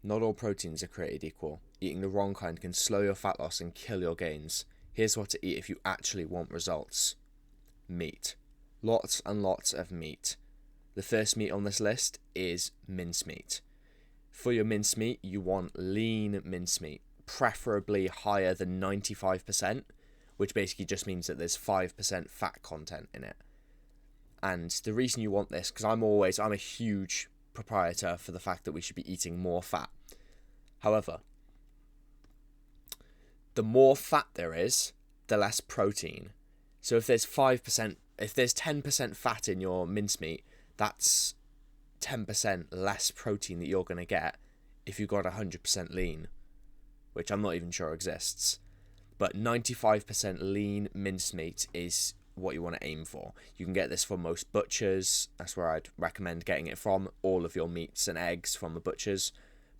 Not all proteins are created equal. Eating the wrong kind can slow your fat loss and kill your gains. Here's what to eat if you actually want results. Meat. Lots and lots of meat. The first meat on this list is mincemeat. For your mincemeat, you want lean mincemeat, preferably higher than 95%, which basically just means that there's 5% fat content in it. And the reason you want this, because I'm a huge proprietor for the fact that we should be eating more fat. However, the more fat there is, the less protein. So if there's 10% fat in your mincemeat, that's 10% less protein that you're going to get if you got 100% lean, which I'm not even sure exists. But 95% lean mincemeat is what you want to aim for. You can get this from most butchers. That's where I'd recommend getting it from. All of your meats and eggs from the butchers,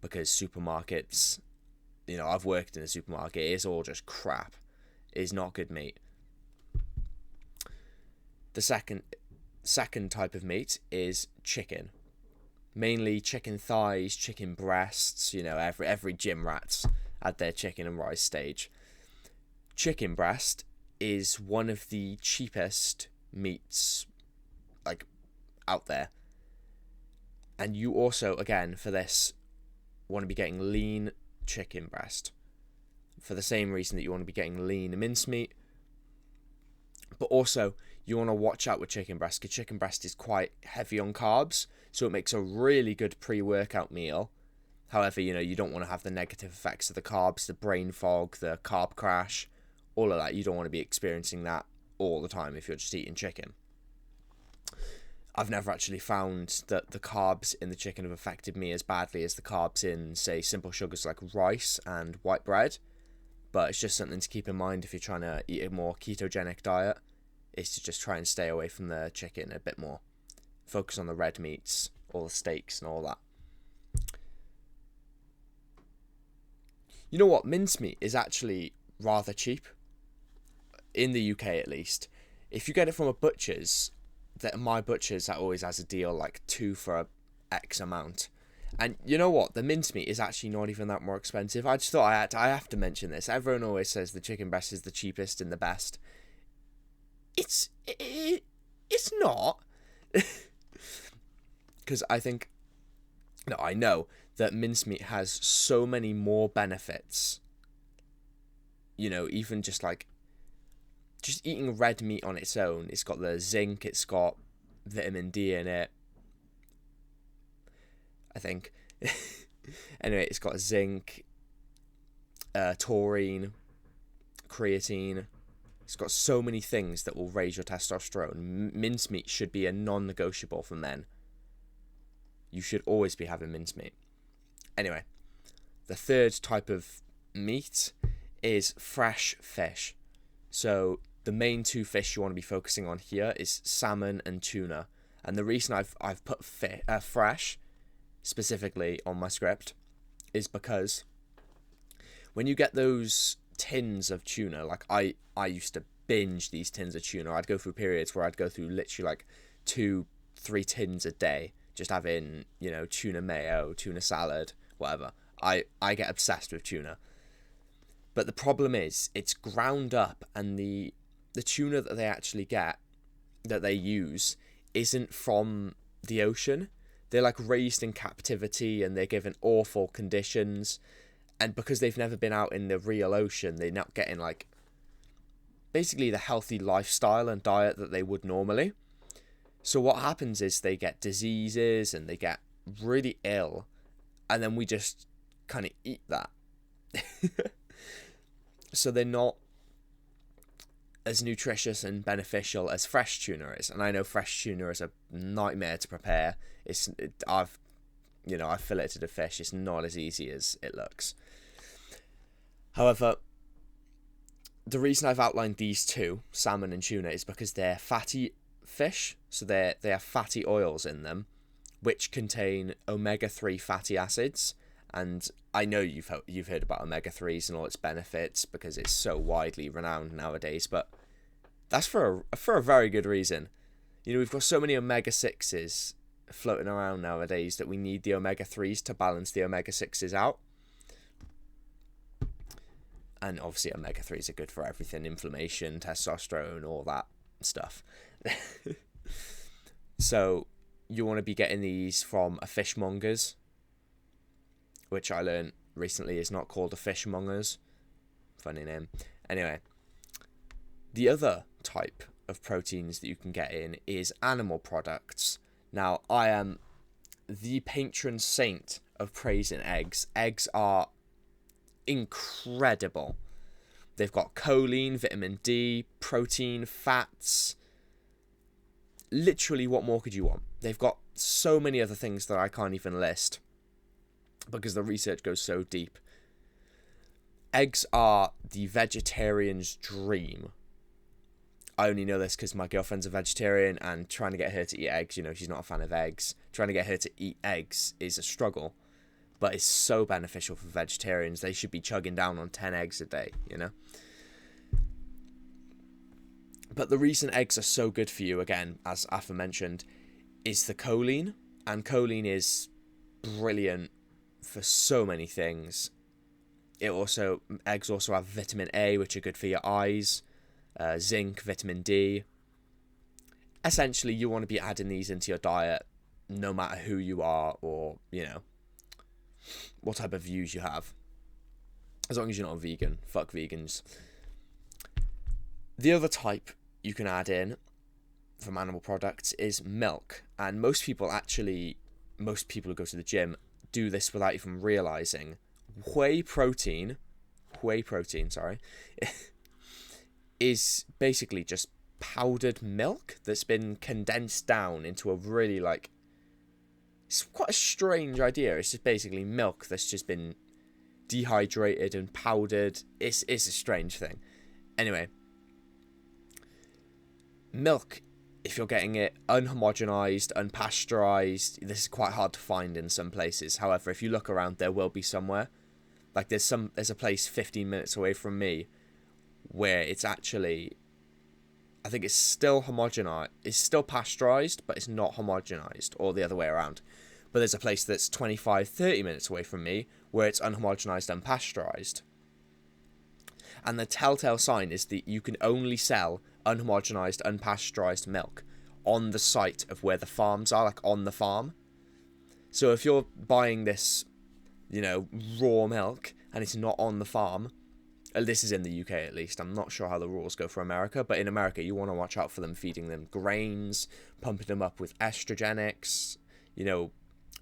because supermarkets, I've worked in a supermarket, it's all just crap. It's not good meat. The second type of meat is chicken. Mainly chicken thighs, chicken breasts, every gym rat's at their chicken and rice stage. Chicken breast is one of the cheapest meats out there. And you also, again, for this, want to be getting lean chicken breast. For the same reason that you want to be getting lean mincemeat. But also, you want to watch out with chicken breast, because chicken breast is quite heavy on carbs, so it makes a really good pre-workout meal. However, you don't want to have the negative effects of the carbs, the brain fog, the carb crash, all of that. You don't want to be experiencing that all the time if you're just eating chicken. I've never actually found that the carbs in the chicken have affected me as badly as the carbs in, say, simple sugars like rice and white bread. But it's just something to keep in mind if you're trying to eat a more ketogenic diet, is to just try and stay away from the chicken a bit more. Focus on the red meats, all the steaks and all that. You know what? Mincemeat is actually rather cheap. In the UK at least. If you get it from a butcher's, my butcher's that always has a deal like 2 for X amount. And you know what? The mincemeat is actually not even that more expensive. I just thought I have to mention this. Everyone always says the chicken breast is the cheapest and the best. It's not. Because I know that mincemeat has so many more benefits. Even just eating red meat on its own. It's got the zinc, it's got vitamin D in it, I think. Anyway, it's got zinc, taurine, creatine. It's got so many things that will raise your testosterone. Mincemeat should be a non-negotiable for men. You should always be having mincemeat. Anyway, the third type of meat is fresh fish. So the main 2 fish you want to be focusing on here is salmon and tuna. And the reason I've put fresh specifically on my script is because when you get those tins of tuna, I used to binge these tins of tuna. I'd go through periods where I'd go through literally 2-3 tins a day, just having, tuna mayo, tuna salad, whatever. I get obsessed with tuna. But the problem is, it's ground up, and the tuna that they actually get, that they use, isn't from the ocean. They're raised in captivity, and they're given awful conditions. And because they've never been out in the real ocean, they're not getting basically the healthy lifestyle and diet that they would normally. So what happens is they get diseases and they get really ill, and then we just kind of eat that. So they're not as nutritious and beneficial as fresh tuna is. And I know fresh tuna is a nightmare to prepare. I've filleted a fish. It's not as easy as it looks. However, the reason I've outlined these 2, salmon and tuna, is because they're fatty fish. So they have fatty oils in them, which contain omega-3 fatty acids. And I know you've heard about omega-3s and all its benefits because it's so widely renowned nowadays, but that's for a very good reason. We've got so many omega-6s floating around nowadays that we need the omega-3s to balance the omega-6s out. And obviously omega-3s are good for everything, inflammation, testosterone, all that stuff. So you want to be getting these from a fishmonger's, which I learned recently is not called a fishmonger's. Funny name. Anyway, the other type of proteins that you can get in is animal products. Now, I am the patron saint of praising eggs. Eggs are incredible. They've got choline, vitamin D, protein, fats. Literally, what more could you want? They've got so many other things that I can't even list because the research goes so deep. Eggs are the vegetarian's dream. I only know this because my girlfriend's a vegetarian, and trying to get her to eat eggs, you know, she's not a fan of eggs. Trying to get her to eat eggs is a struggle, but it's so beneficial for vegetarians. They should be chugging down on 10 eggs a day, you know? But the reason eggs are so good for you, again, as aforementioned, is the choline. And choline is brilliant for so many things. Eggs also have vitamin A, which are good for your eyes, zinc, vitamin D. Essentially, you want to be adding these into your diet, no matter who you are or, you know, what type of views you have. As long as you're not a vegan. Fuck vegans. The other type you can add in from animal products is milk. And most people who go to the gym do this without even realizing. Whey protein, is basically just powdered milk that's been condensed down into a really, like, it's quite a strange idea. It's just basically milk that's just been dehydrated and powdered. It's a strange thing. Anyway, milk, if you're getting it unhomogenized, unpasteurized, this is quite hard to find in some places. However, if you look around, there will be somewhere. Like there's a place 15 minutes away from me where it's actually, I think it's still homogenized. It's still pasteurized, but it's not homogenized, or the other way around. But there's a place that's 25, 30 minutes away from me where it's unhomogenized and pasteurized. And the telltale sign is that you can only sell unhomogenized, unpasteurized milk on the site of where the farms are, like on the farm. So if you're buying this, you know, raw milk and it's not on the farm, this is in the UK at least, I'm not sure how the rules go for America, but in America you want to watch out for them feeding them grains, pumping them up with estrogenics, you know,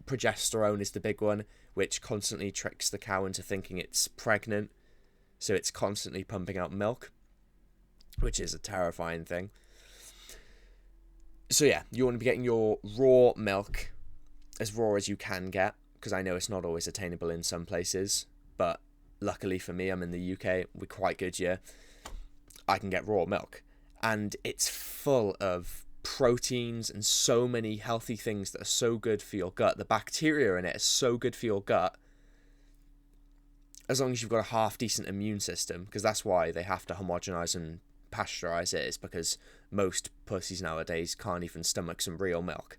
progesterone is the big one, which constantly tricks the cow into thinking it's pregnant, so it's constantly pumping out milk, which is a terrifying thing. So yeah, you want to be getting your raw milk as raw as you can get, because I know it's not always attainable in some places, but luckily for me, I'm in the UK, we're quite good here. I can get raw milk, and it's full of proteins and so many healthy things that are so good for your gut. The bacteria in it is so good for your gut, as long as you've got a half decent immune system, because that's why they have to homogenize and pasteurize it. It's because most pussies nowadays can't even stomach some real milk.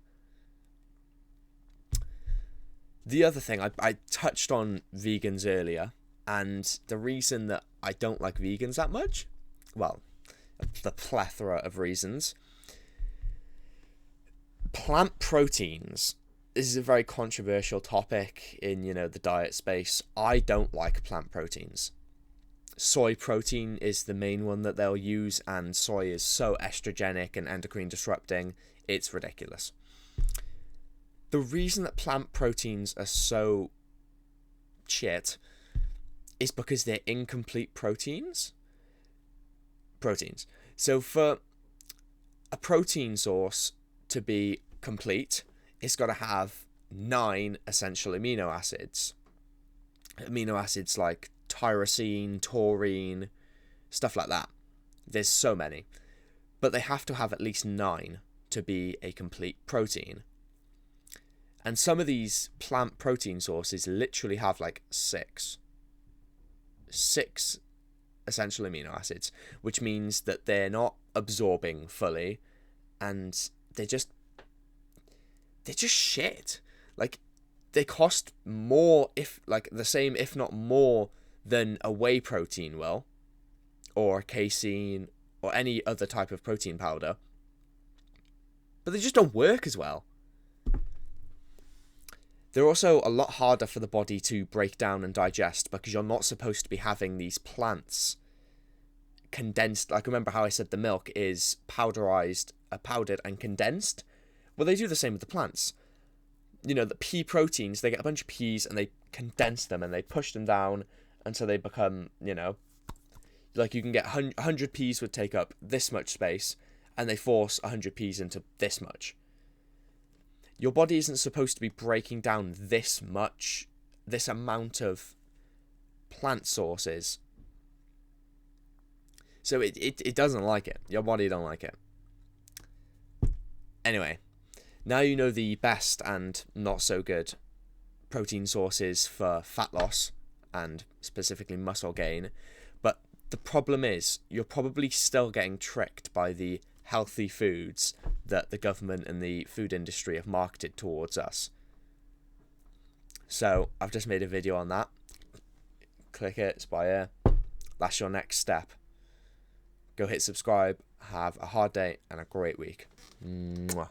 The other thing, I touched on vegans earlier, and the reason that I don't like vegans that much, well, the plethora of reasons. Plant proteins. This is a very controversial topic in, you know, the diet space. I don't like plant proteins. Soy protein is the main one that they'll use, and soy is so estrogenic and endocrine disrupting, it's ridiculous. The reason that plant proteins are so shit is because they're incomplete proteins. So for a protein source to be complete, it's got to have 9 essential amino acids. Amino acids like tyrosine, taurine, stuff like that. There's so many. But they have to have at least 9 to be a complete protein. And some of these plant protein sources literally have like 6 essential amino acids, which means that they're not absorbing fully, and they're just they're just shit. Like, they cost more, if like the same, if not more, than a whey protein will, or casein, or any other type of protein powder. But they just don't work as well. They're also a lot harder for the body to break down and digest because you're not supposed to be having these plants condensed. Like, remember how I said the milk is powdered and condensed? Well, they do the same with the plants. You know, the pea proteins, they get a bunch of peas and they condense them and they push them down until they become, you know, like you can get 100 peas would take up this much space and they force 100 peas into this much. Your body isn't supposed to be breaking down this amount of plant sources. So it doesn't like it. Your body don't like it. Anyway, now you know the best and not so good protein sources for fat loss and specifically muscle gain. But the problem is you're probably still getting tricked by the healthy foods that the government and the food industry have marketed towards us. So I've just made a video on that. Click it, it's by here. That's your next step. Go hit subscribe. Have a hard day and a great week. Mwah.